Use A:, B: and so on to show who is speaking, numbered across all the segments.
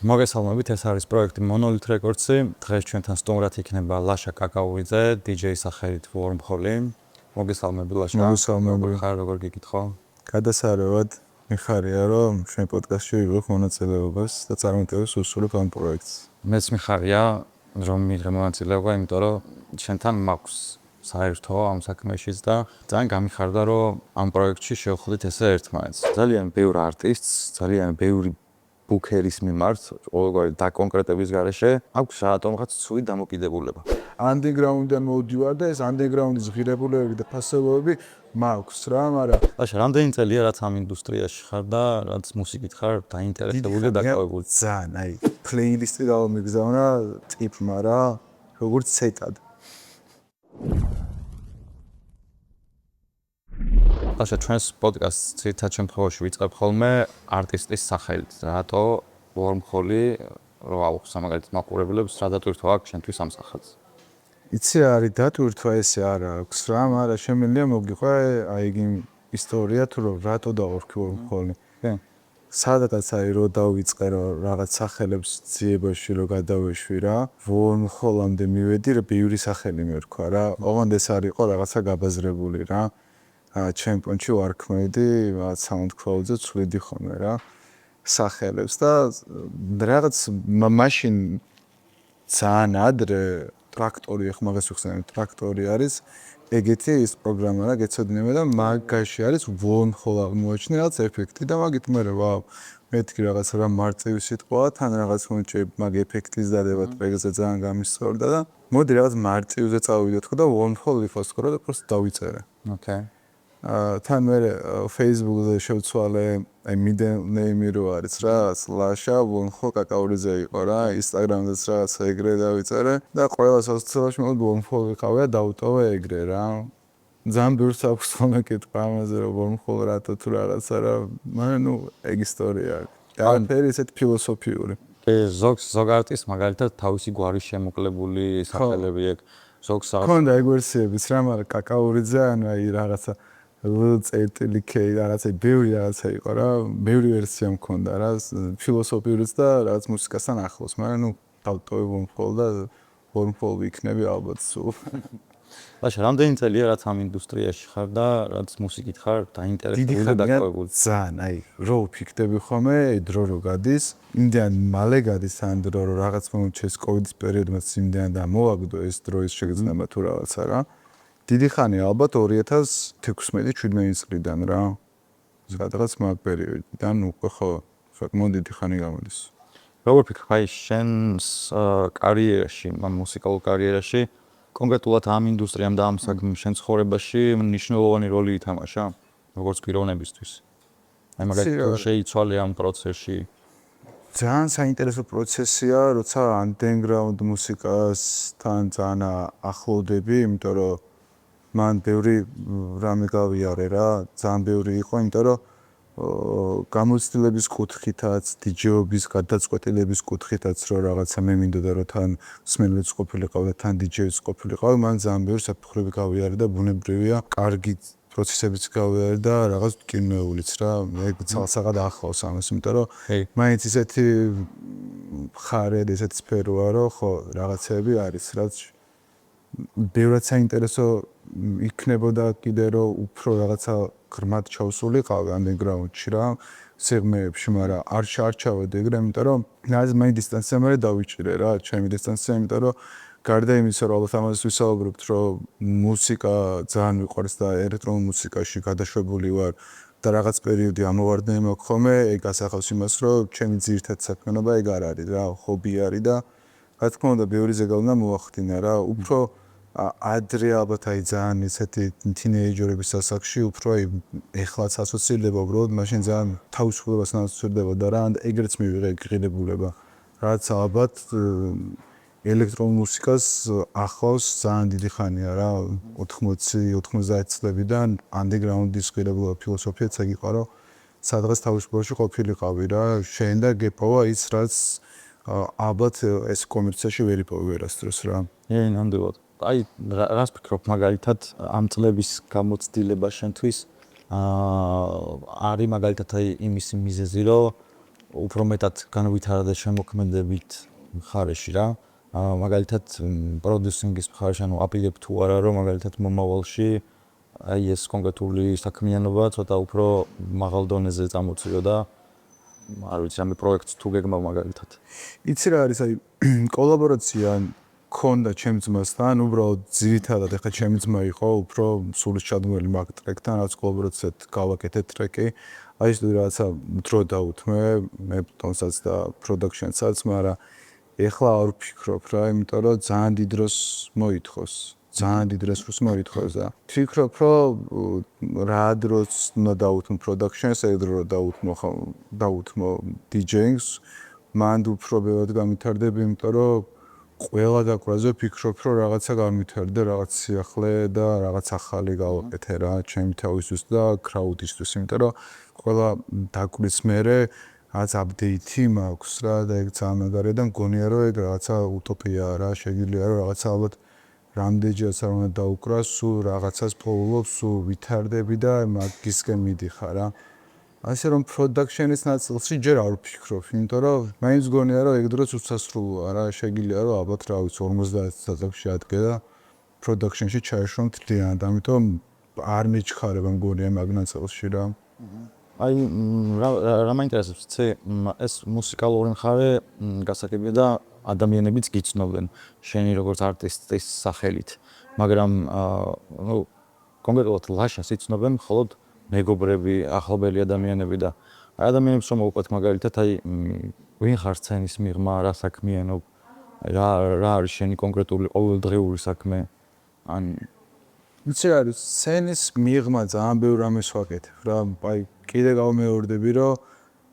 A: მოგესალმებით, ეს არის პროექტი Monolith Records-ი. დღეს ჩვენთან სტუმრად იქნება ლაშა კაკაურიძე, DJ სახელით Wormhole. მოგესალმებით ლაშა.
B: მოგესალმებით.
A: ხარ როგორ გიკითხო?
B: გადასარევად მიხარია რომ ჩვენ პოდკასტში ვიღებ მონაწილეობას და წარმატებას უსურვებ ამ პროექტს.
A: მეც მიხარია რომ მიღე მონაწილეობა, იმიტომ რომ ჩვენთან მაქვს საერთო ამ საქმეშიც და ძალიან გამიხარდა რომ ამ პროექტში შევხვდით ესე ერთმანეთს. ძალიან ბევრ არტისტს, ძალიან ბევრი ბუქერის მიმართ, ყოველგვარი დაკონკრეტების გარეშე აქვს რატომღაც ცუდი დამოკიდებულება.
B: Underground-დან მოვდივარ და ეს underground-ის ღირებულებები და ფასებოები მაქვს რა, მაგრამ
A: ლაშა, რამდენი წელია რაც ამ ინდუსტრიაში ხარ და რაც მუსიკით ხარ დაინტერესებული და დაკავებული?
B: ძალიან, აი, playlist-ი დავამიგზავნა ტიპმა რა, როგორც ცეტად.
A: ლაშა, ჩვენს პოდკასტს ძირითად შემთხვევაში ვიწყებ ხოლმე არტისტის სახელით. რატო Wormhole რო აუხსნა მაგალითად მაყურებლებს, რა დატვირთვა აქვს შენთვის ამ სახელს?
B: იცი არის დატვირთვა ესე არა აქვს რა, მაგრამ შემიძლია მოგიყვე აი იგი ისტორია თუ რომ რატო დავორქი Wormhole.
A: კი.
B: სადაც აი რო დავიწყე რომ რაღაც სახელებს ძიებაში რო გადავეშვი რა, Wormhole-ამდე მივედი რა ბევრი სახელი მერქვა რა. ოღონდ ეს არ იყო რაღაცა გაბაზრებული რა. ჩემპიონში ვარქმედი SoundCloud-ზე ცვლიდი ხოლმე რა სახელებს და რაღაც მაშინ ძალიან ადრე ტრაქტორი ახ მაგას ვიხსენებ ტრაქტორი არის ეგეთი ის პროგრამა რა გეცოდინება და მაგაში არის Wormhole აღმოაჩინე რაღაც ეფექტი და მაგით მე ვაუ მეთქი რაღაც რა მარწივი სიტყვა თან რაღაც მომჭი მაგ ეფექტის დადება ტრეკზე ძალიან გამისწორდა და მოდი რაღაც მარწივზე წავიდოთ ხო და Wormhole ვიფოსკრო და პროსტ დავიწერე.
A: ოკეი.
B: თან მე Facebook-ზე შევცვალე აი middle name-ი რო არის რა ლაშა Wormhole კაკაურიძე იყო რა Instagram-დაც რაღაც ეგრე დავიწერე და ყველა სოციალურ მედიაში Wormhole ვიყავია დავუტოვე ეგრე რა ძალიან ბევრს აქვს ხოლმე კითხვა ამაზე რომ Wormhole რატო თუ რაღაცა რა მაგრამ ნუ ეგ ისტორია და ფერი ესეთ ფილოსოფიური
A: ზოგ არტისტს მაგალითად თავისი გვარი შემოკლებული სახელები აქვს ზოგს
B: ქონდა ეგ ვერსიებიც რა მაგრამ კაკაურიძე ანუ აი რაღაცა წერტილი კეი რაღაცა ბევრი რაღაცა იყო რა ბევრი ვერსია მქონდა რა ფილოსოფიურიც და რაღაც მუსიკასთან ახლოს მაგრამ ნუ დავტოვე Wormhole და Wormhole ვიქნები ალბათ სულ
A: ლაშა, რამდენი წელია რაც ამ ინდუსტრიაში ხარ და რაც მუსიკით ხარ დაინტერესებული და დაკავებული?
B: ძალიან, აი, რო ვფიქრდები ხოლმე, დრო რო გადის, იმდან მალე გადის ან დრო რო რაღაც მომჩეს COVID-ის პერიოდმაც იმდან და მოვაგდო ეს დრო ის შეგრძნება თუ რაღაცა რა. დიდი ხანი ალბათ 2016-17 წლიდან რა. სადღაც მაგ პერიოდიდან უკვე ხო საკმაოდ დიდი ხანი გამოდის.
A: როგორ ფიქრობ, შენს კარიერაში, მუსიკალურ კარიერაში კონკრეტულად ამ ინდუსტრიამ და ამ შენ ცხოვრებაში მნიშვნელოვანი როლი ითამაშა, როგორც პიროვნებისთვის. აი მაგალითად შეიცვალე ამ პროცესში.
B: ძალიან საინტერესო პროცესია, როცა underground მუსიკასთან ძალიან ახლოდები, იმიტომ რომ მან ბევრი რამე გავიარე რა, ძალიან ბევრი იყო, იმიტომ რომ გამოცდილების კუთხითაც, DJ-ობის გადაწყვეტილების კუთხითაც რო რაღაცა მე მინდოდა რომ თან სმენელიც ყოფილიყავ და თან DJ-იც ყოფილიყავ, მან ძალიან ბევრი საფრთხები გავიარე და ბუნებრივია, კარგი პროცესებიც გავიარე და რაღაც კინოეულიც რა, მე ცალსაღად ახლავს ამას, იმიტომ რომ მაინც ისეთი ხარე, ესეთი სფეროა, რომ ხო, რაღაცები არის, რაც ბევრად საინტერესო იქნებოდა კიდე რომ უფრო რაღაცა ღრმად ჩავსულიყავი underground-ში რა სეგმენტებში, მაგრამ არ ჩავედი ეგრე, იმიტომ რომ ნაზ მე დისტანცია მე დავიჭირე რა, ჩემი დისტანცია, იმიტომ რომ გარდა იმისა, რომ ალბათ ამას ვისაუბრებთ, რომ მუსიკა ძალიან მიყვარს და ელექტრონულ მუსიკაში გადაშვებული ვარ და რაღაც პერიოდი ამოვარდნე მაქვს ხოლმე, ეგ ასახავს იმას, რომ ჩემი ძირითადი საქმიანობა ეგ არ არის რა, ჰობი არის და რა თქმა უნდა, ბევრი ზეგავლენა მოახდინა რა, უფრო ადრე ალბათ აი ძალიან ესეთი თინეიჯერების ასაკში უფრო აი ეხლაც ასოცირდება უბრალოდ მაშინ ძალიან თავისუფლებასთან ასოცირდებოდა რა ან ეგრეც მივიღე ღირებულება რაც ალბათ ელექტრონულ მუსიკას ახლავს ძალიან დიდი ხანია რა 80-90 წლებიდან underground-ის ღირებულება ფილოსოფიაც ეგ იყო რომ სადღაც თავისუფლობაში ყოფილიყავი რა შენ და გეპოვა ის რაც ალბათ ეს კომერციაში ვერ იპოვე ვერასდროს რა
A: ნამდვილად აი რას ფიქრობ მაგალითად ამ წლების გამოცდილება შენთვის არის მაგალითად აი იმის მიზეზი რომ უფრო მეტად განვითარდა შემოქმედებით მხარეში რა. მაგალითად პროდიუსინგის მხარეში ანუ აპირებ თუ არა რომ მაგალითად მომავალში აი ეს კონკრეტული საქმიანობა ცოტა უფრო მაღალ დონეზე წამოწიოდა. არ ვიცი, ამი პროექტს თუ გეგმა მაგალითად.
B: იცი რა არის აი კოლაბორაცია ქონდა ჩემს ძმასთან, უბრალოდ ძირითადად ეხა ჩემი ძმა იყო უფრო სულისჩადმული მაგ ტრეკთან, რაც კოლაბორაციად გავაკეთეთ ტრეკი. აი ეს რაღაცა დრო დაუთმე, მე ტონსაც და პროდაქშენსაც, მაგრამ ეხლა არ ვფიქრობ რა, იმიტომ რომ ძალიან დიდ დროს მოითხოვს. ძალიან დიდ რესურს მოითხოვს და ვფიქრობ, რომ რა დროს უნდა დაუთმო პროდაქშენს, ეგ დრო დაუთმო დიჯეინგს, მანდ უფრო ბევრად გამithardები, იმიტომ რომ ყველა დაკვაზე ვფიქრობ, რომ რაღაცა გამithardე, რაღაც სიახლე და რაღაც ახალი გავაკეთე რა, ჩემი თავისთვის და კრაუდისთვის, იმიტომ რომ ყველა დაკვრის მერე რაც აპდეითი მაქვს რა და ეგ ძალიან მაგარია და მგონია რომ ეგ რაღაცა უტოპიაა რა, შეგიძლია რომ რაღაცა ალბათ რამდენჯერაც არ უნდა დაუკრას, სულ რაღაცას პოულობ, სულ ვითარდები და მაგისკენ მიდიხარ რა. ასე რომ პროდაქშენის ნაწილში ჯერ არ ვფიქრობ, იმიტომ რომ მაინც მგონია რომ ეგ დროც უსასრულოა რა, შეგიძლია რომ ალბათ რა ვიცი 50 წელს ადგე და პროდაქშენში ჩაეშვა მთლიანად, ამიტომ არ მიჩქარება მგონია მაგ ნაწილში რა.
A: აი რა მაინტერესებს ცე ეს მუსიკალური მხარე გასაგებია და ადამიანებიც გიცნობენ შენი როგორც არტისტის სახელით, მაგრამ ნუ კონკრეტულად ლაშას იცნობენ მხოლოდ მეგობრები, ახლობელი ადამიანები და ადამიანებს რომ მოვუყვეთ მაგალითად აი ვინ ხარ სცენის მიღმა, რა საქმიანობ, რა არის შენი კონკრეტული ყოველდღიური საქმე, ან
B: იცი რა არის სცენის მიღმა ძალიან ბევრ რამეს ვაკეთებ რა, აი კიდე გავმეორდები რომ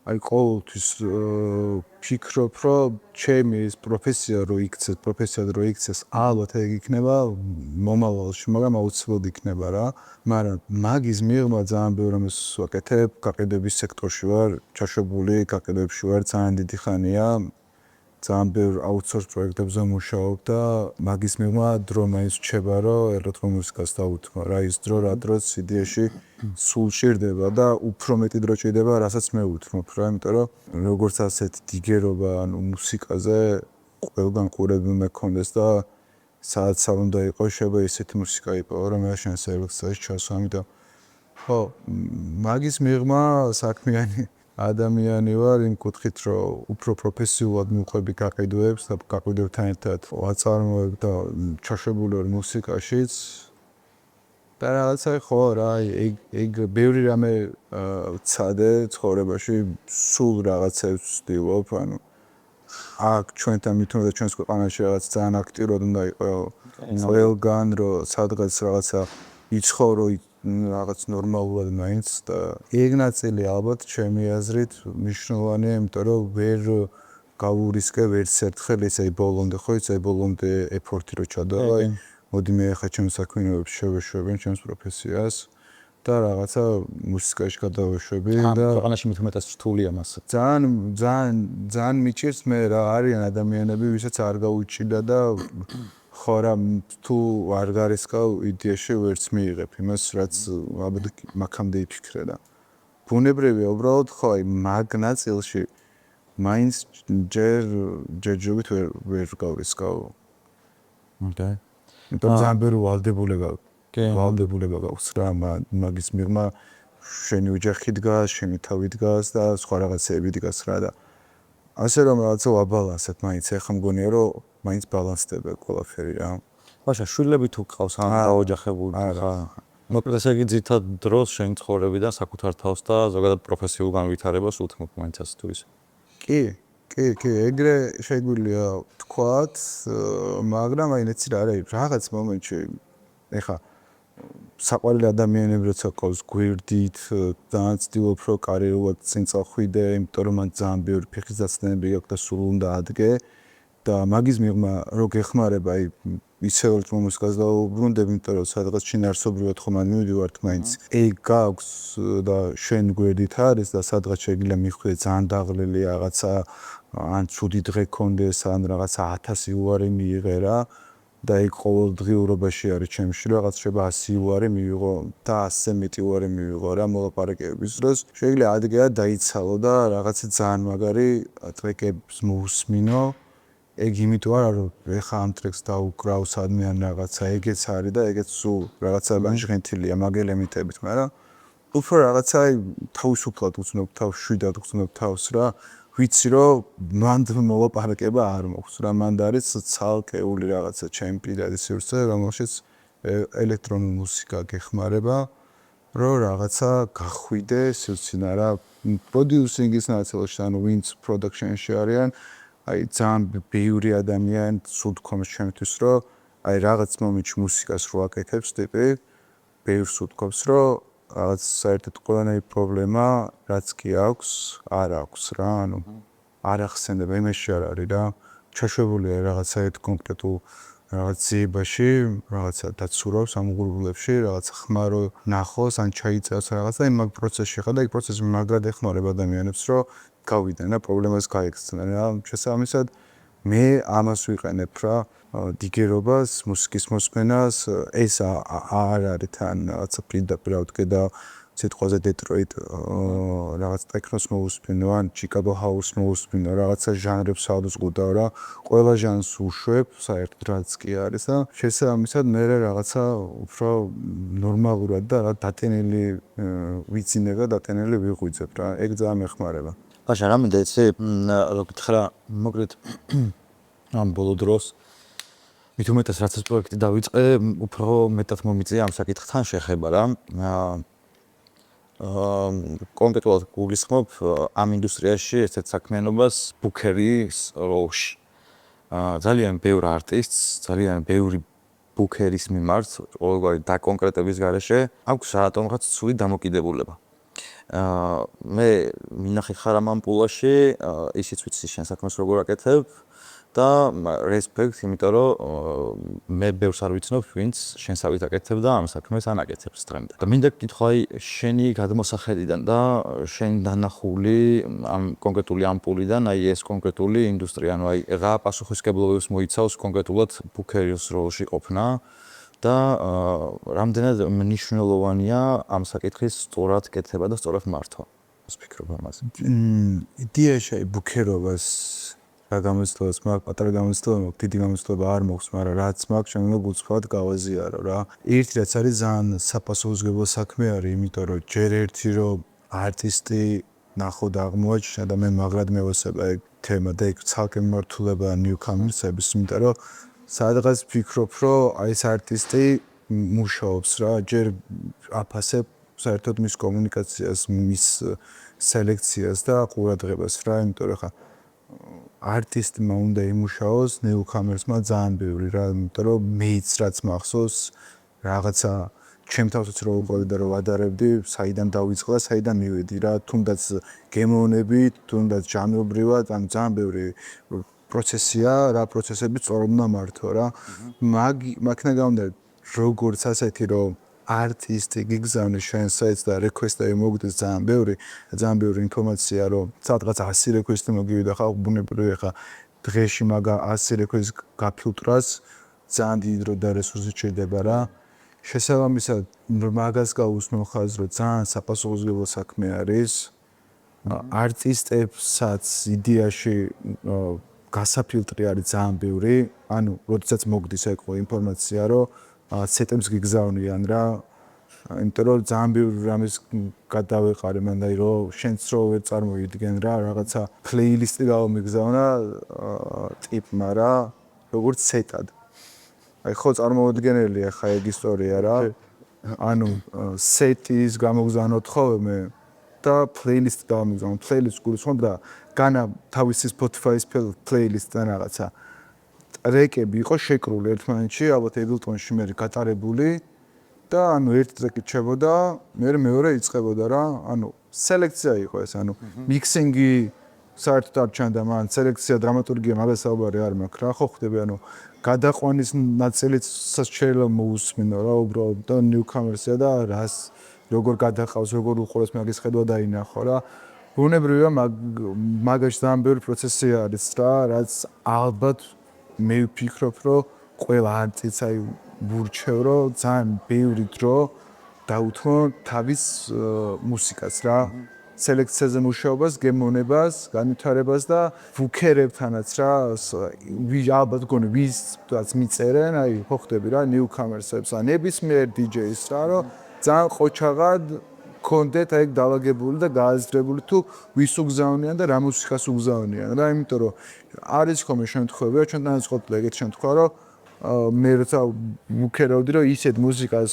B: აი ყოველთვის ვფიქრობ რომ ჩემი ეს პროფესია რო იქცეს, ალბათ ეგ იქნება მომავალში, მაგრამ აუცილებლად იქნება რა, მაგრამ მაგის მიღმა ძალიან ბევრ რამეს ვაკეთებ, გაყიდვების სექტორში ვარ ჩაშვებული, გაყიდვებში ვარ ძალიან დიდი ხანია. ძალიან ბევრ აუთსორს პროექტებზე მუშაობ და მაგის მიღმა დრო მაინც რჩება რომ ელექტრო მუსიკას დავუთმო რა, ის დრო რა დროც იდეაში სულ ჭირდება და უფრო მეტი დრო ჭირდება რასაც მე ვუთმობ რა, იმიტომ რომ როგორც ასეთ დიგერობა ანუ მუსიკაზე ყველგან ყურები მე გქონდეს და სადაც არ უნდა იყოს შეიძლება ისეთი მუსიკა იყოს რომ მე შენ სერვისში ჩასვა, ამიტომ ხო მაგის მიღმა საქმიანი ადამიანი ვარ იმ კუთხით რომ უფრო პროფესიულად მივყვები გაყიდვებს და გაყიდვებთან ერთად ვაწარმოებ და ჩაშვებული ვარ მუსიკაშიც და რაღაცა ხო რა ეგ ბევრი რამე ვცადე ცხოვრებაში, სულ რაღაცებს ვცდილობ, ანუ აქ ჩვენთან მithom და ჩვენს ქვეყანაში რაღაც ძალიან აქტიურად უნდა იყოს ყველგან რომ სადღაც რაღაცა იცხოვრო რაღაც ნორმალურად მაინც და ეგ ნაწილი ალბათ ჩემი აზრით მნიშვნელოვანია, იმიტომ რომ ვერ გავურისკე ვერც ერთხელ ესე ბოლომდე ხო იცი ბოლომდე ეფორტი რო ჩადავა, მოდი მე ახლა ჩემს საქმიანობებს შევეშვებენ ჩემს პროფესიას და რაღაცა მუსიკაში გადავეშვები და
A: ქვეყანაში მithumetas რთულია მასა.
B: ძალიან მიჭირს მე რა, არიან ადამიანები ვისაც არ გაუჭირდა და ხო რა თუ არ გარისკავ იდეაში ვერც მიიღებ იმას რაც ალბათ მაგამდე იფიქრე და ბუნებრივია უბრალოდ ხო აი მაგ ნაწილში მაინც ჯერჯერობით ვერ გავისკავ.
A: ოკეი.
B: იმიტომ ძალიან ბევრი ვალდებულება გაქვს რა მაგის მიღმა შენი ოჯახი დგას, შენი თავი დგას და სხვა რაღაცები დგას რა და ასე რომ რაღაცა ვაბალანსებ მაინც ეხა მგონია რომ მაინც ბალანსდება ყველაფერი რა.
A: ბაშა შვილები თუ გყავს ან დაოჯახებული ხა. მოკლედ ესე იგი ძირითად დროს შენ ცხოვრებიდან საკუთარ თავს და ზოგადად პროფესიულ განვითარებას უთმობ მაინც ასე თუ ისე.
B: კი, ეგრე შეგვიძლია თქვათ, მაგრამ აი ნეცი რა არის რაღაც მომენტში ეხა საყვარელი ადამიანები როცა ყავს გვერდით, ძალიან ცდილობ რომ კარიერულად წინ წახვიდე, იმიტომ რომ მან ძალიან ბევრი ფეხიზაცნები აქვს და სულ უნდა ადგე და მაგის მიღმა რო გეხმარება აი ისე ელექტრო მუსიკას დავუბრუნდები, იმიტომ რომ სადღაც შინაარსობრივად ხომ არ მივიდივართ მაინც. ეგ გაქვს და შენ გვერდით არის და სადღაც შეიძლება მიხვიდე ძალიან დაღლილი რაღაცა ან ცუდი დღე გქონდეს ან რაღაცა 1000 უარი მიიღე რა. და იქ ყოველდღიურობაში არის ჩემში რაღაც შეიძლება 100 უარი მივიღო და 100-ზე მეტი უარი მივიღო რა მოლაპარაკებების დროს. შეიძლება ადგეა დაიცალო და რაღაცა ძალიან მაგარი ტრეკებს მოусმინო. ეგ იმიტომ არა რომ ეხა ამ ტრეკს დაუკრავ სადმე ან რაღაცა ეგეც არის და ეგეც სულ რაღაცა ბანჟღენთილია მაგ ელემენტებით, მაგრამ უფრო რაღაცა თავისუფლად უცნობ თავს, შვიდად უცნობ თავს რა. ვიცი რომ მანდ მოლაპარაკება არ მოხს რა, მანდ არის ცალკეული რაღაცა ჩემი პირადი სივრცე, რომელშიც ელექტრონული მუსიკა გეხმარება, რომ რაღაცა გახვიდე სივრცენა რა. პროდიუსინგის ნაწილში, ანუ ვინც პროდაქშენში არიან, აი ძალიან ბევრი ადამიანი სულ თქოს ჩემთვის, რომ აი რაღაც მომენტში მუსიკას რო აკეთებს ტიპი, ბევრს უთქვამს, რომ რაღაც საერთოდ ყველანაირი პრობლემა რაც კი აქვს, არ აქვს რა, ანუ არ ახსენდება იმაში არ არის რა. ჩაშვებულია რაღაცა ერთ კონკრეტულ რაღაც ძიებაში, რაღაცა დაცურავს ამ უღურებლებში, რაღაცა ხმარო ნახოს, ან ჩაიწევს რაღაცა იმ მაგ პროცესში ხარ და იქ პროცესი მაგრად ეხმარება ადამიანებს, რომ გავიდნენ რა პრობლემას გაიქცნენ რა. შესაბამისად მე ამას ვიყენებ რა დიგერობას, მუსიკის მოსმენას, ეს არ არის თან რაღაცა პირდაპირ ავდგე და სიტყვაზე დეტროიტ რაღაც ტექნოს მოусმინო ან ჩიკაგო ჰაუს მოусმინო, რაღაცა ჟანრებს ავზღუდავ რა. ყველა ჟანრს უშვებ, საერთოდ რაც კი არის და შესაბამისად მე რაღაცა უფრო ნორმალურად და რა დატენილი ვიცინებ და დატენილი ვიღვიძებ რა. ეგ ძალიან მეხმარება.
A: ბაშა რამე იცი რო გითხრა მოკლედ ამ ბოლო დროს მით უმეტეს რაც ეს პროექტი დავიწყე უფრო მეტად მომიწია ამ საკითხთან შეხება რა კონკრეტულად გულისხმობ ამ ინდუსტრიაში ერთ-ერთ საქმიანობას ბუქერის როლში ძალიან ბევრ არტისტს ძალიან ბევრი ბუქერის მიმართ ყოველგვარი დაკონკრეტების გარეშე აქვს რატომღაც ცუდი დამოკიდებულება მე მინახე ხარ ამ ამპულაში ისიც ვიცი შენ საქმეს როგორ აკეთებ და რესპექტ იმიტომ რომ მე ბევრს არ ვიცნობ ვინც შენსავით აკეთებ და ამ საქმეს ან აკეთებს დღემდე და მინდა გითხრა აი შენი გადმოსახედიდან და შენ დანახული ამ კონკრეტული ამპულიდან აი ეს კონკრეტული ინდუსტრია ანუ აი რა პასუხისმგებლობებს მოიცავს კონკრეტულად ბუქერის როლში ყოფნა და რამდენად მნიშვნელოვანია ამ საკითხის სწორად კეთება და სწორად მართვა. Πώς ფიქრობ ამაზე?
B: იდეაში აი ბუქერობას რა გამოცდილებას მაქვს, პატარა გამოცდილება მაქვს, დიდი გამოცდილება არ მაქვს, მაგრამ რაც მაქვს, შემიძლია გულწრფელად გავაზიარო რა. ერთი რაც არის ძალიან საპასუხისმგებლო საქმე არის, იმიტომ რომ ჯერ ერთი რომ არტისტი ნახოთ აღმოაჩინა და მე მაგრად მევასება ეგ თემა და ეგ ცალკე მიმართულება ნიუკამერსების, იმიტომ რომ სადღაც ფიქრობ, რომ აი ეს არტისტი მუშაობს რა, ჯერ აფასებ საერთოდ მის კომუნიკაციას, მის სელექციას და ყურადღებას რა, იმიტომ რომ ხა არტისტმა უნდა იმუშაოს, ნიუკამერსმა ძალიან ბევრი რა, იმიტომ რომ მეც რაც მახსოვს რაღაცა ჩემ თავსაც რო უყოლი და რო ვადარებდი, საიდან დავიწყე და საიდან მივედი რა, თუნდაც გემოვნებით, თუნდაც ჟანრობრივად, ან ძალიან ბევრი პროცესია, რა პროცესები სწორად უნდა მართო რა. მაგნა გამომდინარე, როგორც ასეთი რომ არტისტი გიგზავნის შენ საიტს და რეკვესტები მოგდეს ძალიან ბევრი ინფორმაცია რომ სადღაც 100 რეკვესტი მოგივიდა ხა ბუნებრივია ხა დღეში მაგა 100 რეკვესტს გაფილტრას ძალიან დიდი დრო და რესურსი სჭირდება რა. შესაბამისად მაგას გავუსმენ ხაზს რომ ძალიან საპასუხისმგებლო საქმე არის. არტისტებსაც იდეაში გასაფილტრი არის ძალიან ბევრი, ანუ როდესაც მოგდის ეგ ინფორმაცია, რომ სეტებს გიგზავნიან რა, იმიტომ რომ ძალიან ბევრი რამის გადავეყარე მანდ აი რომ შენც რო ვერ წარმოვიდგენ რა, რაღაცა პლეილისტი გავამიგზავნა ტიპმა რა, როგორც სეტად. აი ხო წარმოვიდგენელია ხა ეგ ისტორია რა. ანუ სეტის გამოგზავნოთ ხო მე და პლეილისტი დავამიგზავნო, პლეილისტს გულისხმობ და განა თავისი Spotify-ის პლეილისტიდან რაღაცა ტრეკები იყო შეკრული ერთმანეთში, ალბათ Ableton-ში მე გატარებული და ანუ ერთ ტრეკი რჩებოდა, მეორე იწყებოდა რა, ანუ სელექცია იყო ეს, ანუ მიქსინგი საერთოდ არ ჩანდა მან, სელექცია, დრამატურგია მაგას საუბარი არ მაქვს რა, ხო ხვდები, ანუ გადაყვანის ნაწილიც შეიძლება მოусმინო რა, უბრალოდ და ნიუკამერსია და რას როგორ გადაყავს, როგორ უყურებს მაგის ხედვა დაინახო რა. ბუნებრივია მაგაში ძალიან ბევრი პროცესი არის რა, რაც ალბათ მე ვფიქრობ, რომ ყველა არტისტს აი ვურჩევ რომ ძალიან ბევრი დრო დაუთმო თავის მუსიკას რა სელექციაზე მუშაობას, გემოვნებას, განვითარებას და ვუქერებთანაც რა ალბათ გონი ვისაც მიწერენ, აი ხო ხდები რა ნიუკამერსებს ან ნებისმიერ დიჯეის რა რომ ძალიან ყოჩაღად კონდეთ აი დაალაგებული და გააზრებული თუ ვის უგზავნიან და რა მუსიკას უგზავნიან რა იმიტომ რომ არის ხოლმე შემთხვევები ჩვენთანაც ყოფილა ეგეთ შემთხვევა რომ მე როცა ვუქერავდი რომ ისეთ მუსიკას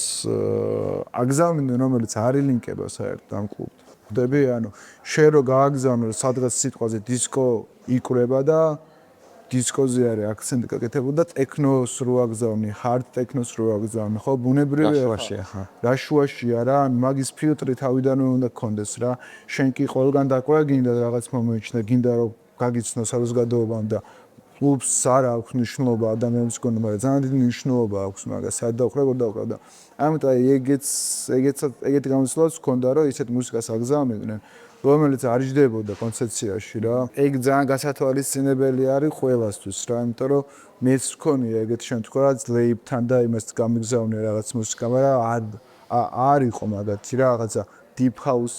B: აგზავნდნენ რომელიც არ ილინკება საერთოდ ამ კლუბთან ხდები ანუ შენ რო გააგზავნო სადღაც სიტყვაზე დისკო იკვრება და დისკოზე არის აქცენტი გაკეთებული და ტექნოს რო აგზავნი ჰარდ ტექნოს რო აგზავნი ხო ბუნებრივია
A: ხა
B: რა შუაშია რა მაგის ფილტრი თავიდანვე უნდა გქონდეს რა შენ კი ყველგან დაკვე გინდა რაღაც მომენტში და გინდა რომ გაგიცნო საზოგადოებამ და კლუბს არ აქვს მნიშვნელობა ადამიანის გონდა მაგრამ ძალიან დიდი მნიშვნელობა აქვს მაგას სად დავხრებ და ამიტომ ეგეთი გამოცდილებაც ჰქონდა რომ ისეთ მუსიკას აგზავნიდნენ რომელიც არ იჯდებოდა კონცეფციაში რა ეგ ძალიან გასათვალისწინებელი არის ყველასთვის რა იმიტომ რომ მეც ვქონია ეგეთი შემთხვევა ლეიბთან და იმას გამიგზავნე რაღაც მუსიკა მაგრამ არ იყო მაგათი რა რაღაცა deep house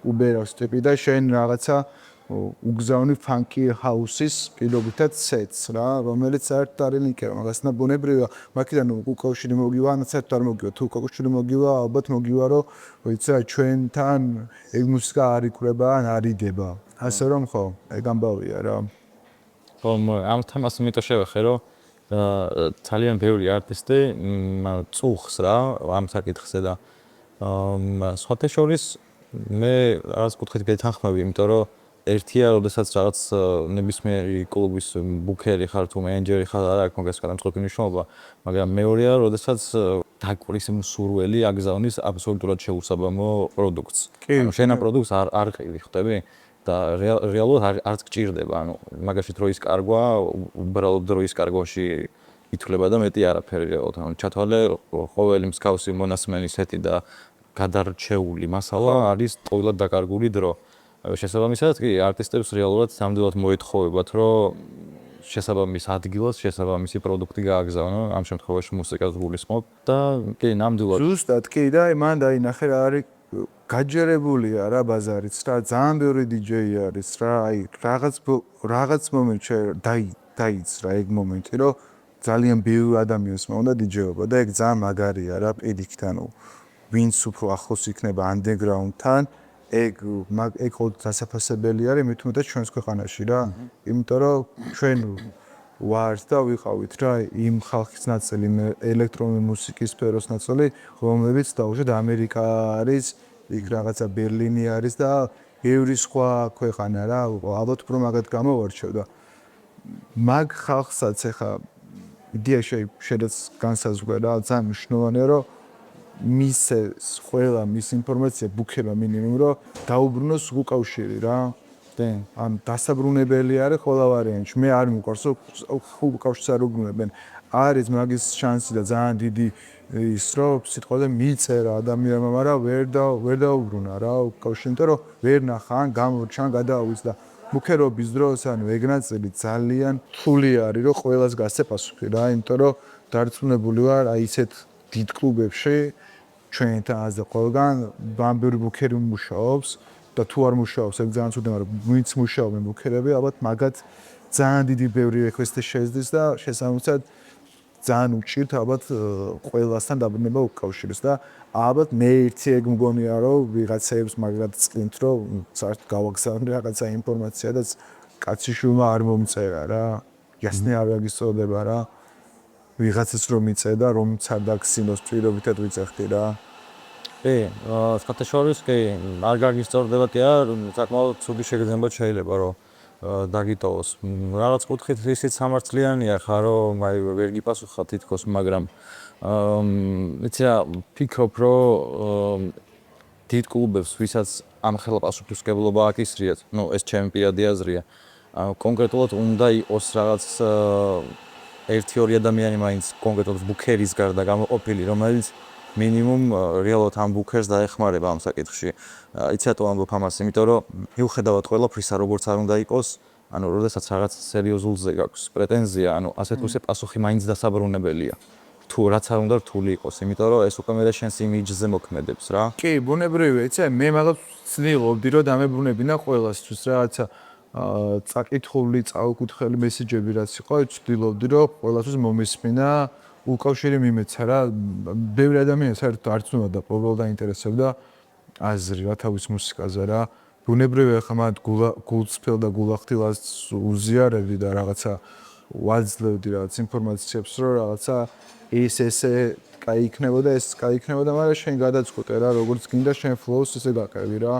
B: უბერავს ტიპი და შენ რაღაცა უგზავნი ფანკი ჰაუსის პირობითად სეტს რა რომელიც საერთოდ არ ილინკება მაგასთან ბუნებრივია მაქედან უკავშირი მოგივა ან საერთოდ არ მოგივა თუ უკავშირი მოგივა ალბათ მოგივა რომ ვიცი რა ჩვენთან ეგ მუსიკა არ იკვრება ან არ იდება ასე რომ ხო ეგ ამბავია რა
A: ხომ ამ თემას იმიტომ შევეხე რომ ძალიან ბევრი არტისტი წუხს რა ამ საკითხზე და სხვათა შორის მე რაღაც კუთხით გეთანხმები იმიტომ რომ ერთია, როდესაც რაღაც ნებისმიერი კლუბის ბუქერი ხარ თუ მენეჯერი ხარ, არ აქვს მაგას განსხვავებული მნიშვნელობა, მაგრამ მეორეა, როდესაც დაკვრის მსურველი აგზავნის აბსოლუტურად შეუსაბამო პროდუქტს. ანუ შენ ამ პროდუქტს არ ყიდი, ხვდები? და რეალურად არც გჭირდება, ანუ მაგაში დროის კარგვა, უბრალოდ დროის კარგვაში ითვლება და მეტი არაფერი რეალურად. ანუ ჩათვალე ყოველი მსგავსი მონასმენის სეტი და გადარჩეული მასალა არის ყოველად დაკარგული დრო. შესაბამისად კი არტისტებს რეალურად სამდელად მოეთხოვებათ რომ შესაბამის ადგილას შესაბამისი პროდუქტი გააგზავნო ამ შემთხვევაში მუსიკას გულისხმობ და კი ნამდვილად
B: ზუსტად კი და მან დაინახე რა არის გაჯერებულია რა ბაზარიც რა ძალიან ბევრი დიჯეი არის რა აი რაღაც მომენტში დაიძრა ეგ მომენტი რომ ძალიან ბევრი ადამიანს მოუნდა დიჯეობა და ეგ ძალიან მაგარია რა პირიქით ანუ ვინც უფრო ახლოს იქნება underground-თან ეგ ხო დასაფასებელი არის მით უმეტეს ჩვენს ქვეყანაში რა იმიტომ რომ ჩვენ ვართ და ვიყავით რა იმ ხალხის ნაწილი ელექტრონული მუსიკის სფეროს ნაწილი რომლებიც დაუშვათ ამერიკა არის იქ რაღაცა ბერლინი არის და ბევრი სხვა ქვეყანა რა ალბათ უფრო მაგათ გამოვარჩევ და მაგ ხალხსაც ეხა იდეაში შედაც განსაზღვრა რა ძალიან მნიშვნელოვანია რომ მის ყველა მის ინფორმაცია ბუქება მინიმუმ რომ დაუბრუნოს უკავშირი რა ან დასაბრუნებელი არის ყველა ვარიანტში მე არ მიყვარს უკავშირს არ უბრუნებენ არის მაგის შანსი და ძალიან დიდი ის რომ სიტყვაზე მიწერა ადამიანმა მაგრამ ვერ დაუბრუნა რა უკავშირი იმიტომ რომ ვერ ნახა ან გამორჩა გადაავის და ბუქერობის დროს ანუ ეგ ნაწილი ძალიან რთული არის რომ ყველას გასცე პასუხი რა იმიტომ რომ დარწმუნებული ვარ აი ისეთ დიდ კლუბებში ჩვენთან ასე ყველგან ბამბური ბუქერი მუშაობს და თუ არ მუშაობს ეგ ძალიან ცუდი მაგრამ ვინც მუშაობენ ბუქერები ალბათ მაგათ ძალიან დიდი ბევრი რეკვესტი შეძდის და შესაბამისად ძალიან უჭირთ ალბათ ყველასთან დაბრუნება უკავშირს და ალბათ მე ერთი ეგ მგონია რომ ვიღაცებს მაგრად წკინთ რომ საერთოდ გავაგზავნე რაღაცა ინფორმაცია და კაციშვილმა არ მომწერა რა ясნე არ გაგიწოდება რა ვიღაცას რომ მიწედა რომ არ დაგსინოს პირობითად ვიწეხდი რა
A: კი სხვათა შორის კი არ გაგიწორდება კი არ საკმაოდ ცუდი შეგრძნება შეიძლება რომ დაგიტოვოს რაღაც კუთხით ისიც სამართლიანია ხა რომ აი ვერ გიპასუხა თითქოს მაგრამ იცი რა ფიქრობ რომ დიდ კლუბებს ვისაც ამ ხელა პასუხისმგებლობა აკისრიათ ნუ ეს ჩემი პირადი აზრია კონკრეტულად უნდა იყოს რაღაც ერთი-ორი ადამიანი მაინც კონკრეტულად ბუქერის გარდა გამოყოფილი რომელიც მინიმუმ რეალურად ამ ბუქერს დაეხმარება ამ საკითხში. იცი რატო ამბობ ამას? იმიტომ რომ მიუხედავად ყველაფრისა, როგორც არ უნდა იყოს, ანუ როდესაც რაღაც სერიოზულზე გაქვს პრეტენზია, ანუ ასე თუ ისე პასუხი მაინც დასაბრუნებელია. თუ რაც არ უნდა რთული იყოს, იმიტომ რომ ეს უკვე მე შენს იმიჯზე მოქმედებს რა.
B: კი, ბუნებრივია, იცი, მე მაგას ცდილობდი რომ დამებრუნებინა ყველასთვის რაღაცა წაკითხული, წაუკითხელი მესიჯები რაც იყო, ცდილობდი რომ ყველასთვის მომისმინა, უკავშირი მიმეცა რა. ბევრი ადამიანი საერთოდ არც უნდა და ყოველ დაინტერესებდა აზრი რა თავის მუსიკაზე რა. ბუნებრივია ხა მათ გულწრფელ და გულახდილას უზიარებდი და რაღაცა ვაძლევდი რაღაც ინფორმაციებს რომ რაღაცა ესე კაი იქნებოდა, ეს კაი იქნებოდა, მაგრამ შენ გადაწყვეტე რა, როგორც გინდა შენ ფლოუს ესე გაყევი რა.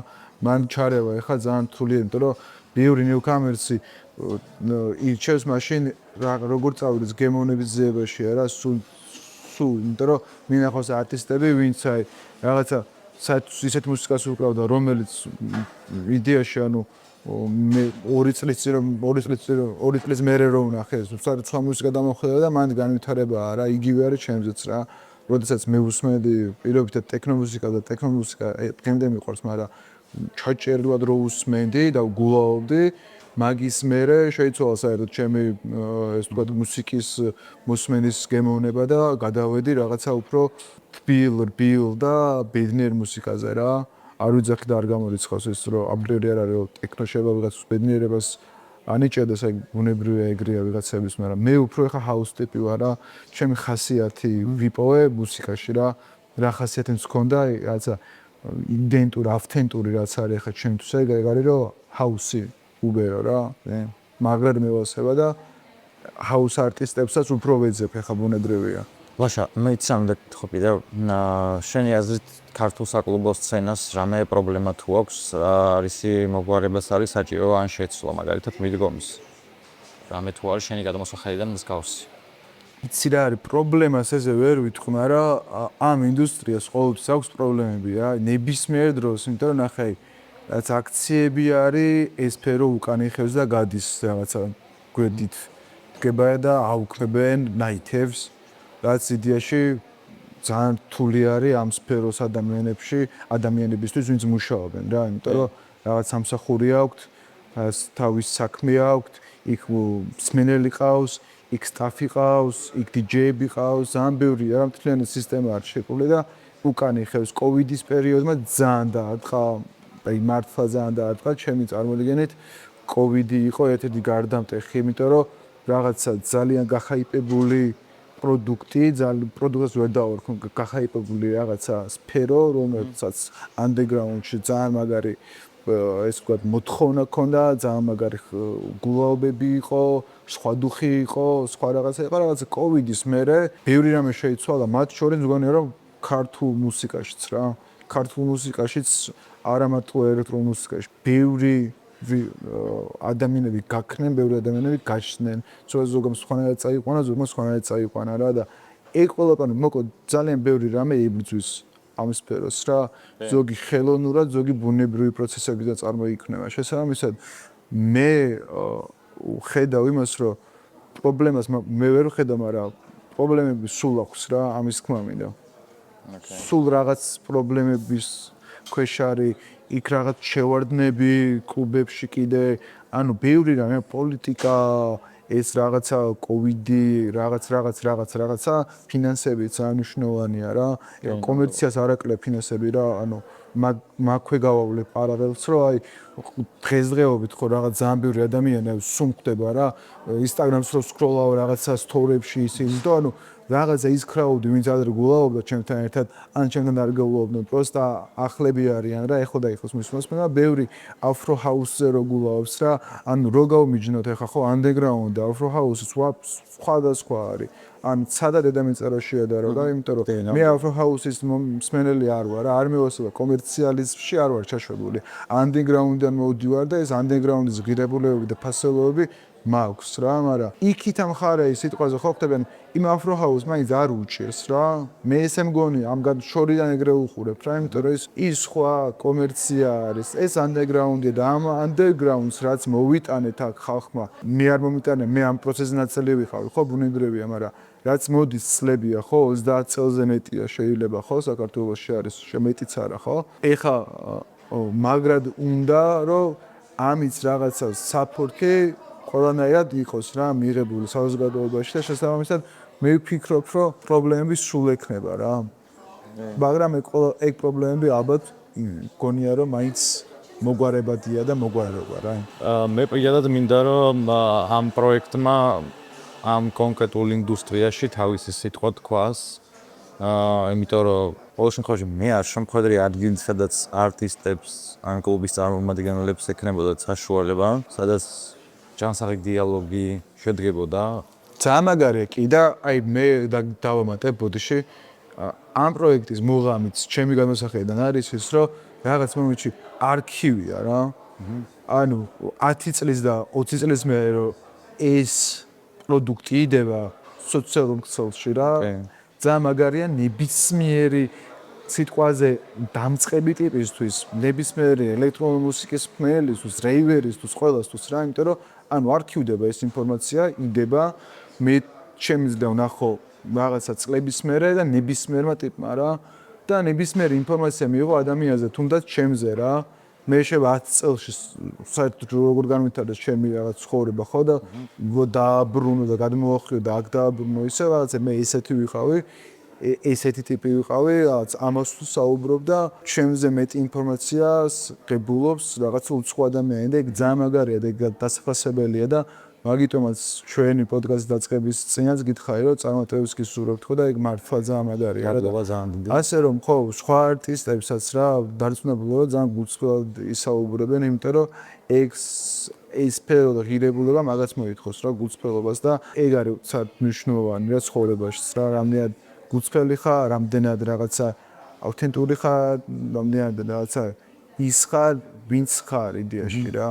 B: მან ჩარევა ეხა ძალიან რთულია, იმიტომ რომ ბევრი ნიუკამერსი ირჩევს მაშინ როგორ წავიდეს გემოვნების ძიებაშია რა, სულ, იმიტომ რომ მინახავს არტისტები, ვინც აი რაღაცა ისეთ მუსიკას უკრავდა, რომელიც იდეაში ანუ მე 2 წლის მერე რომ ვნახე, სხვა მუსიკა დამოხვდა და მან განვითარებაა რა, იგივე არის ჩემზეც რა. როდესაც მე ვუსმენდი პირობითად ტექნომუსიკა და ტექნომუსიკა დღემდე მიყვარს, მაგრამ ჩაჭერლად რო უსმენდი და გულაობდი, მაგის მერე შეიცვალა საერთოდ ჩემი ეს თქვა მუსიკის მოსმენის გემოვნება და გადავედი რაღაცა უფრო თბილ და ბედნიერ მუსიკაზე რა. არ ვიძახი და არ გამორიცხავს ეს რომ აპრიორი არ არის რომ ტექნო შევა ვიღაც ბედნიერებას ანიჭედეს, აი ბუნებრივია ეგრეა ვიღაცების, მაგრამ მე უფრო ეხა ჰაუს ტიპი ვარ რა, ჩემი ხასიათი ვიპოვე მუსიკაში რა ხასიათიც მქონდა, რაღაცა იდენტური, ავთენტური რაც არის ეხა ჩემთვის, ეგ არის რომ ჰაუსი უბერო რა, მაგრამ მევასება და ჰაუს არტისტებსაც უფრო ვეძებ, ეხა ბუნებრივია.
A: ლაშა, მე იცი და ხო კიდე შენი აზრით ქართულ საკლუბო სცენას რამე პრობლემა თუ აქვს, არის მოგვარებას არის საჭირო ან შეცვლა, მაგალითად მიდგომის. რამე თუ არის შენი გადამოსახედიდან მსგავსი.
B: იცი რა არის პრობლემას ესე ვერ ვიტყვი, მაგრამ ამ ინდუსტრიას ყოველთვის აქვს პრობლემები რა, ნებისმიერ დროს, იმიტომ რომ ნახე, რაც აქციები არის, ეს სფერო უკან იხევს და გადის რაღაცა გვერდით. დგება და აუქმებენ ნაითებს, რაც იდეაში ძალიან რთული არის ამ სფეროს ადამიანებისთვის, ვინც მუშაობენ რა, იმიტომ რომ რაღაც სამსახური აქვთ, თავის საქმე აქვთ, იქ მსმენელი ყავს, იქ სტაფი ყავს, იქ დიჯეები ყავს, ძალიან ბევრი რა მთლიანი სისტემა არის შექმნილი და უკან იხევს კოვიდის პერიოდმა ძალიან დაარტყა, აი მართლა ძალიან დაარტყა, ჩემი წარმოდგენით კოვიდი იყო ერთ-ერთი გარდამტეხი, იმიტომ რომ რაღაცა ძალიან გახაიპებული პროდუქტს ვერ დავარქვა, გახაიპებული რაღაცა სფერო, რომელსაც underground-ში ძალიან მაგარი ეს ვთქვათ მოთხოვნა ქონდა, ძალიან მაგარი გულაობები იყო, სხვა დუხი იყო, სხვა რაღაცა იყო, რაღაცა კოვიდის მერე ბევრი რამე შეიცვალა, მათ შორის მგონია რომ ქართულ მუსიკაშიც რა, ქართულ მუსიკაშიც არა მარტო ელექტრონულ მუსიკაში, ბევრი ადამიანები გაქნენ, ბევრი ადამიანები გაჩნდნენ, ზოგადად სხვანაირად წაიყვანა, ზოგადად სხვანაირად წაიყვანა რა და ეგ ყველაფერი მოკლედ ძალიან ბევრი რამე იბრძვის ამ სფეროს რა, ზოგი ხელოვნურად, ზოგი ბუნებრივი პროცესებიდან წარმოიქმნება. შესაბამისად, მე ხედავ იმას, რომ პრობლემას მე ვერ ვხედავ, მაგრამ პრობლემები სულ აქვს რა, ამის თქმა მინდა. სულ რაღაც პრობლემების ქვეშ არის, იქ რაღაც შევარდნები კლუბებში კიდე, ანუ ბევრი რამე პოლიტიკა, ეს რაღაცა კოვიდი, რაღაცა ფინანსები ძალიან მნიშვნელოვანია რა. კომერციას არ აკლებ ფინანსები რა, ანუ მაქვე გავავლებ პარალელს, რომ აი დღესდღეობით ხო რაღაც ძალიან ბევრი ადამიანი სულ ხდება რა, ინსტაგრამს რო სკროლავ რაღაცა სტორიებში ის და ანუ რაღაცა ის კრაუდი, ვინც ადრე გულაობდა ჩემთან ერთად, ან ჩემთან არ გულაობდნენ, პროსტა ახლები არიან რა, ეხლა და ეხოს მისმასმენა, ბევრი afro house-ზე რო გულაობს რა, ანუ რო გავმიჯნოთ ეხლა ხო underground და afro house სხვადასხვა არის. ან სადა დედამიწაში ადარო რა, იმიტომ რომ მე afro house-ის მსმენელი არ ვარ, არ მევასება კომერციალიზმში არ ვარ ჩაშვებული. Underground-დან მოვდივარ და ეს underground-ის ღირებულებები და ფასეულობები მაქვს რა, მაგრამ იქით ამ ხარე სიტყვაზე ხო ხდებიან იმ afro house მაინც არ უჭირს რა. მე ესე მგონი ამგან შორიდან ეგრე უყურებ რა, იმიტომ რომ ის სხვა კომერცია არის, ეს underground-ია და ამ underground-ს რაც მოვიტანეთ აქ ხალხმა, მე არ მომიტანე, მე ამ პროცესის ნაწილი ვიყავი, ხო ბუნებრივია, მაგრამ რაც მოდის წლებია ხო 30 წელზე მეტია შეიძლება ხო საქართველოში არის მეტიც არა ხო ეხა მაგრად უნდა რომ ამის რაღაცა საფორთი ყველანაირად იყოს რა მიღებული საზოგადოებაში და შესაბამისად მე ვფიქრობ, რომ პრობლემები სულ ექნება რა. მაგრამ ეგ პრობლემები ალბათ მგონია რომ მაინც მოგვარებადია და მოგვარება რა.
A: მე პირადად მინდა რომ ამ პროექტმა ამ კონკრეტულ ინდუსტრიაში თავისი სიტყვა თქვას. იმიტომ რომ ყოველ შემთხვევაში მე არ შემხედრი ადგილი, სადაც არტისტებს ან კლუბის წარმომადგენლებს ექნებოდათ საშუალება, სადაც ჯანსაღი დიალოგი შედგებოდა.
B: ძალიან მაგარია კი და აი მე დავამატებ ბოდიში ამ პროექტის მუღამიც ჩემი განმოსახედიდან არის ის რომ რაღაც მომენტში არქივია რა. ანუ 10 წლის და 20 წლის მერე რომ ეს პროდუქტი იდება სოციალურ ქსელში რა. ძალიან მაგარია ნებისმიერი სიტყვაზე დამწყები ტიპისთვის, ნებისმიერი ელექტრონული მუსიკის მხნელისთვის, რეივერისთვის, ყველასთვის რა, იმიტომ რომ ანუ არქივდება ეს ინფორმაცია, იდება მე შემიძლია ვნახო რაღაცა წლების მერე და ნებისმიერმა ტიპმა რა და ნებისმიერი ინფორმაცია მიიღო ადამიანზე, თუნდაც ჩემზე რა. მე შევა 10 წელში საერთოდ როგორ განვითარდეს ჩემი რაღაც ცხოვრება ხო და დააბრუნო და გადმოვახიო და აქ დააბრუნო ისე რაღაცა მე ესეთი ვიყავი. ესეთი ტიპი ვიყავი, რაღაც ამას თუ საუბრობ და ჩემზე მეტი ინფორმაციას ღებულობს რაღაც უცხო ადამიანი და ეგ ძალიან მაგარია და ეგ დასაფასებელია და მაგიტომაც ჩვენი პოდკასტის დაწყების წინაც გითხარი რომ წარმატებებს გისურვებთ ხო და ეგ მართლა ძალიან მაგარია რა. ასე რომ ხო სხვა არტისტებსაც რა დარწმუნებულა ძალიან გულწრფელად ისაუბრებენ, იმიტომ რომ ეგ ეს სფერო და ღირებულება მაგაც მოითხოვს რა გულწრფელობას და ეგ არის საერთოდ მნიშვნელოვანი რა ცხოვრებაში რა რამდენად გულწრფელი ხარ, რამდენად რაღაცა ავთენტური ხარ, რამდენად რაღაცა ის ხარ, ვინც ხარ იდეაში რა.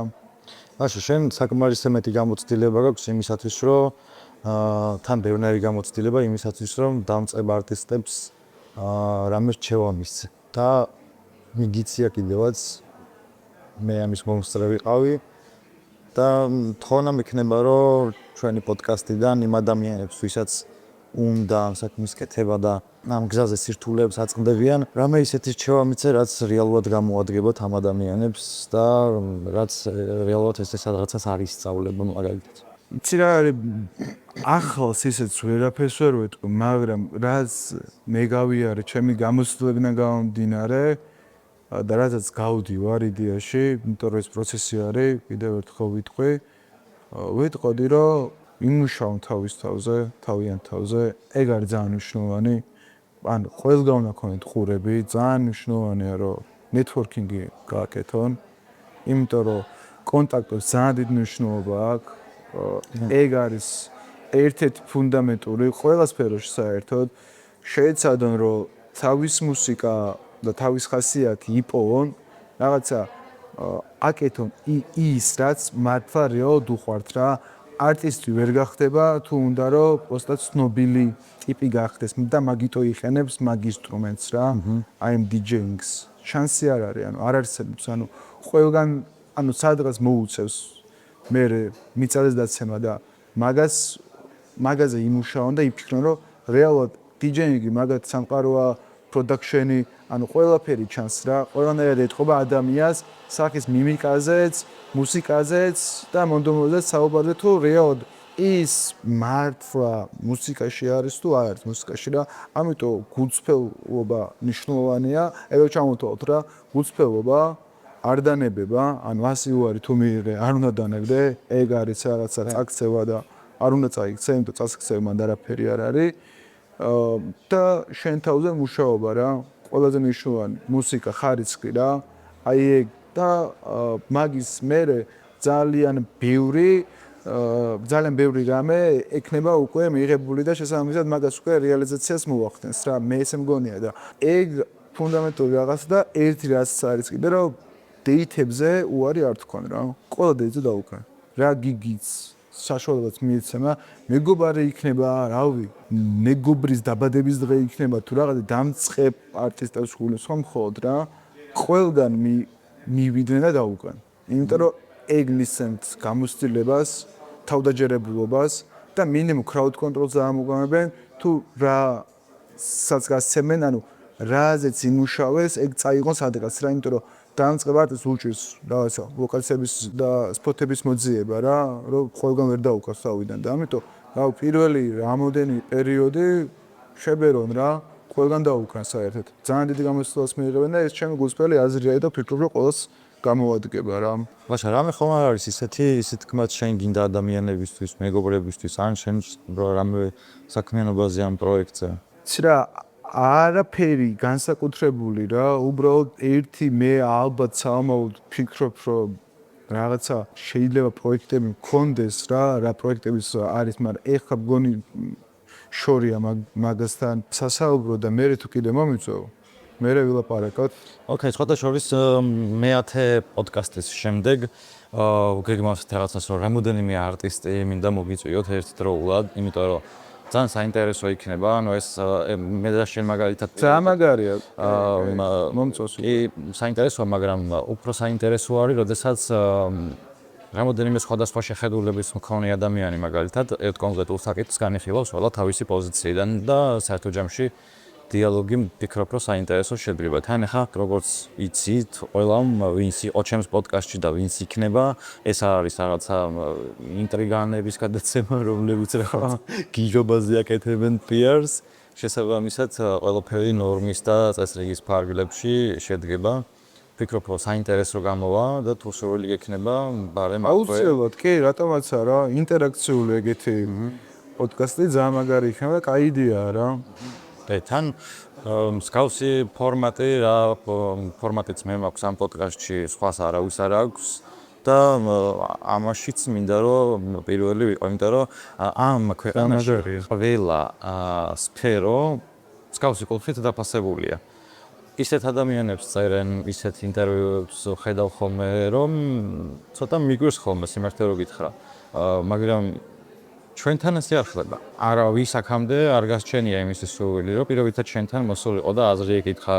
A: მაშინ შენ საკმარისად მეტი გამოცდილება გაქვს იმისათვის, რომ თან ბევრი გამოცდილება იმისათვის, რომ დამწყებ არტისტებს რამე რჩევა მისცე. და მიგიცია კიდევაც მე ამის მომსწრე ვიყავი და თხოვნა მექნება, რომ ჩვენი პოდკასტიდან იმ ადამიანებს, ვისაც უნდა ამ საქმის კეთება და ამ გზაზე სირთულეებს აწყდებიან, რამე ისეთი რჩევა მიცე, რაც რეალურად გამოადგებოთ ამ ადამიანებს და რაც რეალურად ეს რაღაცას არ ისწავლება მაგალითად.
B: იცი რა არის ახალს ისეც ვერაფერს ვერ ვეთქვი, მაგრამ რაც მე გავიარე ჩემი გამოცდილებიდან გამომდინარე და რაზეც გავდივარ იდეაში, იმიტომ რომ ეს პროცესი არის, კიდევ ერთხელ ვიტყვი, ვიტყოდი რომ იმუშაო თავის თავზე, თავიანთ თავზე, ეგ არის ძალიან მნიშვნელოვანი. ან ყველგან უნდა ქონდეთ ყურები, ძალიან მნიშვნელოვანია რომ ნეტვორკინგი გააკეთონ, იმიტომ რომ კონტაქტებს ძალიან დიდი მნიშვნელობა აქვს. ეგ არის ერთ-ერთი ფუნდამენტური ყველა სფეროში საერთოდ. შეეცადონ რომ თავის მუსიკა და თავის ხასიათი იპოვონ, რაღაცა აკეთონ ის რაც მართლა რეალურად უყვართ რა. არტისტი ვერ გახდება თუ უნდა რომ პოსტად ცნობილი ტიპი გახდეს და მაგითო იხენებს მაგ ინსტრუმენტს რა. აი ამ დიჯეინგს შანსი არ არის, ანუ არ არსებობს, ანუ ყველგან ანუ სადღაც მოუწევს მე მიწადეს დაცემა და მაგაზე იმუშაონ და იფიქრონ რომ რეალურად დიჯეინგი მაგათ სამყაროა, პროდაქშენი, ანუ ყველაფერი ჩანს რა, ყველანაირად ეთყობა ადამიანს სახის მიმიკაზეც, მუსიკაზეც და მონდომოზეც საუბარზე თუ რეალურად ის მართლა მუსიკაში არის თუ არ არის მუსიკაში რა. ამიტომ გულწრფელობა მნიშვნელოვანია. ეხლა ჩამოვთვალოთ რა, გულწრფელობა არ დანებება, ანუ 100 უარი თუ მიიღე, არ უნდა დანებდე, ეგ არის რაღაცა წაქცევა და არ უნდა წაიქცე, იმიტომ წაქცევა მანდ არაფერი არ არის. და შენ თავზე მუშაობა რა, ყველაზე მნიშვნელოვანი მუსიკა ხარისხი რა. აი ეგ და მაგის მერე ძალიან ბევრი რამე ექნება უკვე მიღებული და შესაბამისად მაგას უკვე რეალიზაციას მოახდენს რა. მე ესე მგონია და ეგ ფუნდამენტური რაღაც და ერთი რაც არის კიდე რომ დეითებზე უარი არ თქვენ რა. ყველა დეითზე დაუკან. რა გიგიც საშუალებაც მიეცემა, მეგობარი იქნება, რავი, მეგობრის დაბადების დღე იქნება თუ რაღაც დამწყებ არტისტებს გულს ხომ მხოლოდ რა. ყველგან მივიდნენ და დაუკან. იმიტომ რომ ეგ მისცემთ გამოცდილებას, თავდაჯერებულობას და მინიმუმ crowd control-ს ამოგვამებენ თუ რასაც გასცემენ, ანუ რაზეც იმუშავეს, ეგ წაიღონ სადღაც რა, იმიტომ რომ დამწყებად უჭირს რაღაცა ვოკალების და სპოტების მოძიება რა, რომ ყველგან ვერ დაუკავს თავიდან და ამიტომ პირველი რამოდენი პერიოდი შებერონ რა, ყველგან დაუკრან საერთოდ. ძალიან დიდი გამოცდილებას მიიღებენ და ეს ჩემი გულწრფელი აზრია და ვფიქრობ, რომ ყველას გამოვადგება რა.
A: მაშა რამე ხომ არ არის ისეთ თქმაც შენ გინდა ადამიანებისთვის, მეგობრებისთვის, ან შენ რამე საქმიანობაზე ამ პროექტზე?
B: იცი რა, არაფერი განსაკუთრებული რა, უბრალოდ ერთი მე ალბათ სამაოდ ვფიქრობ, რომ რაღაცა შეიძლება პროექტები მქონდეს რა პროექტებიც არის, მაგრამ ეხლა მგონი შორია მაგასთან სასაუბრო და მე თუ კიდე მომიწევ, მე ვილაპარაკოთ.
A: ოკეი, სხვათა შორის მეათე პოდკასტის შემდეგ გეგმავთ რაღაცას, რომ რამოდენიმე არტისტი მინდა მოგიწვიოთ ერთდროულად, იმიტომ რომ ძალიან საინტერესო იქნება, ანუ ეს მე და შენ მაგალითად
B: ძალიან მაგარია. მომწონს.
A: კი, საინტერესოა, მაგრამ უფრო საინტერესო არის, როდესაც რამოდენიმე სხვადასხვა შეხედულების მქონე ადამიანი მაგალითად ერთ კონკრეტულ საკითხს განიხილავს ყველა თავისი პოზიციიდან და საერთო ჯამში დიალოგი ვფიქრობ, რომ საინტერესო შედგება. თან ახლა როგორც იცით, ყველამ ვინც იყო ჩემს პოდკასტში და ვინც იქნება, ეს არის რაღაცა ინტრიგანების გადაცემა, რომლებიც რაღაც გიჟობაზე აკეთებენ PR-ს. შესაბამისად, ყველაფერი ნორმის და წესრიგის ფარგლებში შედგება. ვფიქრობ, რომ საინტერესო გამოვა და თუ სრული გექნება, ბარემ
B: აუცილებლად, კი, რატომაცა რა, ინტერაქციული ეგეთი პოდკასტი ძალიან მაგარი იქნება და კაი იდეაა რა.
A: თან მსგავსი ფორმატი რა ფორმატიც მე მაქვს ამ პოდკასტში სხვას არავის არ აქვს და ამაშიც მინდა რომ პირველი ვიყო, იმიტომ რომ ამ ქვეყანაში ყველა სფერო მსგავსი კუთხით დაფასებულია. ისეთ ადამიანებს წერენ, ისეთ ინტერვიუებს ხედავ ხოლმე, რომ ცოტა მიგვირს ხოლმე სიმართლე რო გითხრა. მაგრამ ჩვენთან ასე არ ხდება. არავის აქამდე არ გასჩენია იმის სურვილი, რომ პირობითად შენთან მოსულიყო და აზრი ეკითხა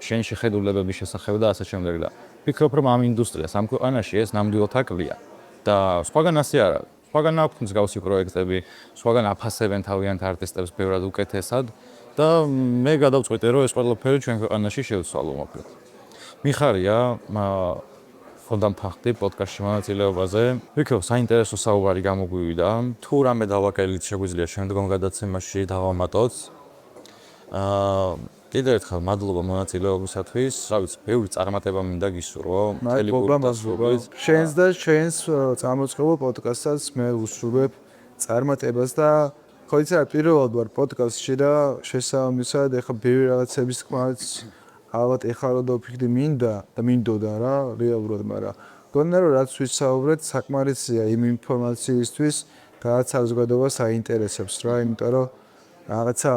A: შენი შეხედულებების შესახებ და ასე შემდეგ და ვფიქრობ, რომ ამ ინდუსტრიას, ამ ქვეყანაში ეს ნამდვილად აკლია და სხვაგან ასე არა. სხვაგან აქვს მსგავსი პროექტები, სხვაგან აფასებენ თავიანთ არტისტებს ბევრად უკეთესად და მე გადავწყვიტე, რომ ეს ყველაფერი ჩვენ ქვეყანაში შევცვალო მოკლედ. მიხარია ხოდამ ფახტი პოდკასტში მონაწილეობაზე. ვიქრობ, საინტერესო საუბარი გამოგვივიდა. თუ რამე დავაკელით, შეგვიძლია შემდგომ გადაცემაში დავამატოთ. კიდევ ერთხელ მადლობა მონაწილეობისათვის. რა ვიცი, ბევრი წარმატება მინდა გისურვო.
B: მადლობა. შენს და შენს წამოწყებულ პოდკასტსაც მე უსურვებ წარმატებას და ხო იცი რა, პირველად ვარ პოდკასტში და შესაბამისად ეხლა ბევრი რაღაცების თქმაც ალბათ ეხლა რო დავფიქრდი მინდა და მინდოდა რა რეალურად, მაგრამ გონდა რომ რაც ვისაუბრეთ საკმარისია იმ ინფორმაციისთვის, რაც საზოგადოებას აინტერესებს რა, იმიტომ რომ რაღაცა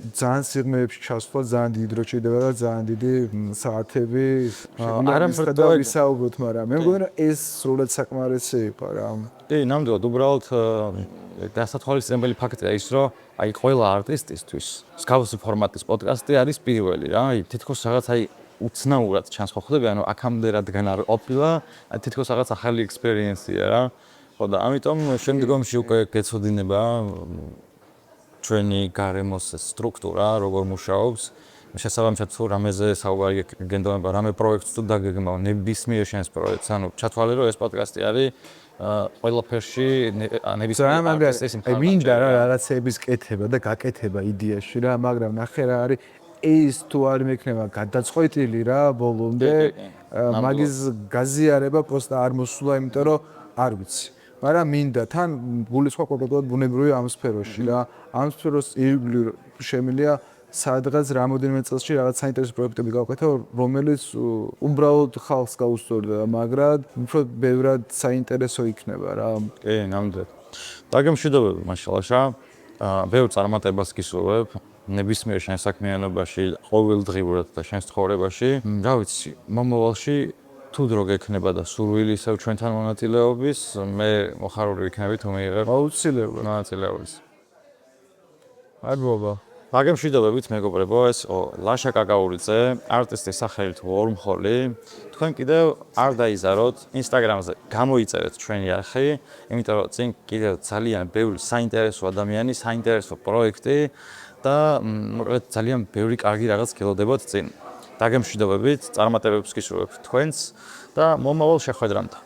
B: ძალიან სიღრმეებში ჩასვლა ძალიან დიდი დრო ჭირდება და ძალიან დიდი საათები არ ვისაუბროთ, მაგრამ მე მგონი რომ ეს სრულად საკმარისი იყო რა.
A: კი, ნამდვილად, უბრალოდ დასათვალისწინებელი ფაქტია ის, რომ აი ყველა არტისტისთვის მსგავსი ფორმატის პოდკასტი არის პირველი რა. აი თითქოს რაღაც აი უცნაურად ჩანს ხო ხდება, ანუ აქამდე რადგან არ ყოფილა, თითქოს რაღაც ახალი ექსპერიენსია რა. ხო და ამიტომ შემდგომში უკვე გეცოდინება ჩვენი გარემოს სტრუქტურა, როგორ მუშაობს. შესაბამისად თუ რამეზე საუბარი გენდონება, რამე პროექტს თუ დაგეგმავ, ნებისმიერ შენს პროექტს, ანუ ჩათვალე რომ ეს პოდკასტი არის ყველაფერში ნებისმიერ არტისტის
B: აი მინდა რა რაღაცების კეთება და გაკეთება იდეაში რა, მაგრამ ნახე რა არის ეს თუ არ მექნება გადაწყვეტილი რა ბოლომდე მაგის გაზიარება პროსტა არ მოსულა, იმიტომ რომ არ ვიცი. მაგრამ მინდა თან გულისხმობ კონკრეტულად ბუნებრივი ამ სფეროში რა. ამ სფეროს ირგვლივ შემილია სადღაც რამოდენიმე წელსში რაღაც საინტერესო პროექტები გავაკეთე, რომელიც უბრალოდ ხალხს გაუსწორდა, მაგრამ უფრო ბევრად საინტერესო იქნება რა.
A: კი, ნამდვილად. დაგემშვიდობები მაშალაშა. ბევრ წარმატებას გისურვებ ნებისმიერ შენ საქმიანობაში, ყოველდღიურად და შენ ცხოვრებაში. რა ვიცი, მომავალში თუ დრო გექნება და სურვილი ისევ ჩვენთან მონაწილეობის, მე მოხარული ვიქნები თუ მიიღებ
B: აუცილებლად
A: მონაწილეობის.
B: მადლობა.
A: დაგემშვიდობებით მეგობრებო, ეს ლაშა კაკაურიძე, არტისტის სახელით ორმხოლი. თქვენ კიდევ არ დაიზაროთ Instagram-ზე, გამოიწერეთ ჩვენი არხი, იმიტომ რომ წინ კიდევ ძალიან ბევრი საინტერესო ადამიანი, საინტერესო პროექტი და მოკლედ ძალიან ბევრი კარგი რაღაც გელოდებათ წინ. დაგემშვიდობებით, წარმატებებს გისურვებ თქვენს და მომავალ შეხვედრამდე.